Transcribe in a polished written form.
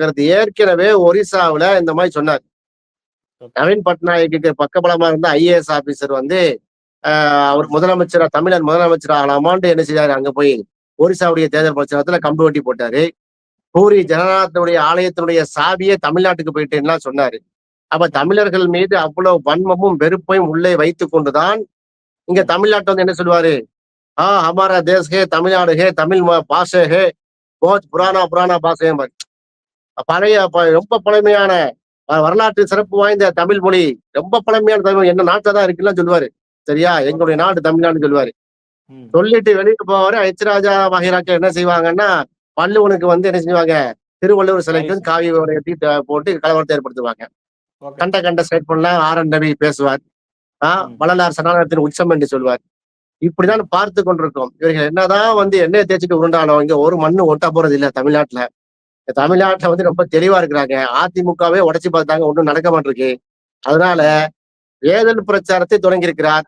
ஏற்கனவே ஒரிசாவுல இந்த மாதிரி சொன்னார். ஓகே. நவீன் பட்நாயக்கு பக்கபலமா இருந்த ஐஏஎஸ் ஆபீசர் வந்து அவர் ஆமா. முதலமைச்சரா தமிழர் முதலமைச்சர் ஆகலாமான்ட்டு என்ன செய்யாரு அங்க போய் ஒரிசாவுடைய தேர்தல் பிரச்சாரத்துல கம்பு வெட்டி போட்டாரு. பூரி ம். ஜெகநாதனுடைய ஆலயத்தினுடைய சாவியே தமிழ்நாட்டுக்கு போயிட்டேன்லாம் சொன்னாரு. அப்ப ஆமா. தமிழர்கள் மீது அவ்வளவு வன்மமும் வெறுப்பையும் உள்ளே வைத்துக் கொண்டுதான் இங்க ம். தமிழ்நாட்டை வந்து என்ன சொல்லுவாரு? ஹமாரா தேஸ் ஹே, தமிழ்நாடு ஹே, தமிழ் பாஷை ஹே, போத் ம். புராணா புராணா பாஷை. பழைய ரொம்ப பழமையான வரலாற்று சிறப்பு வாய்ந்த தமிழ் மொழி, ரொம்ப பழமையான தமிழ் என்ன நாட்டுல தான் இருக்குல்லாம் சொல்லுவாரு. சரியா? எங்களுடைய ஓகே. நாடு தமிழ்நாடுன்னு சொல்லுவாரு. ம். சொல்லிட்டு வெளியிட்டு போவாரு. எச்ராஜா வகைராக்கள் என்ன செய்வாங்கன்னா, வள்ளுவனுக்கு வந்து என்ன செய்வாங்க? திருவள்ளுவர் சிலைக்கு ரைஸ். வந்து காவி உடையத்தி போட்டு கலவரத்தை ஏற்படுத்துவாங்க. ஓகே. கண்ட கண்ட ஸ்டேட்மெண்ட்லாம் ஆர்.என். ரவி பேசுவார். ம். வள்ளலார் சனாதனத்தின் உச்சம் என்று சொல்வார். இப்படிதான் ம். பார்த்து கொண்டிருக்கோம். இவர்கள் என்னதான் வந்து எண்ணெய தேய்ச்சுட்டு உருண்டாலும், இங்க ஒரு மண்ணு ஒட்ட போறது இல்ல தமிழ்நாட்டுல. ம். தமிழ்நாட்டுல வந்து ரொம்ப தெளிவா இருக்கிறாங்க. அதிமுகவே உடைச்சு பார்த்தாங்க. ஒண்ணும் நடக்க மாட்டிருக்கு. அதனால ம். தேர்தல் பிரச்சாரத்தை தொடங்கி இருக்கிறார்.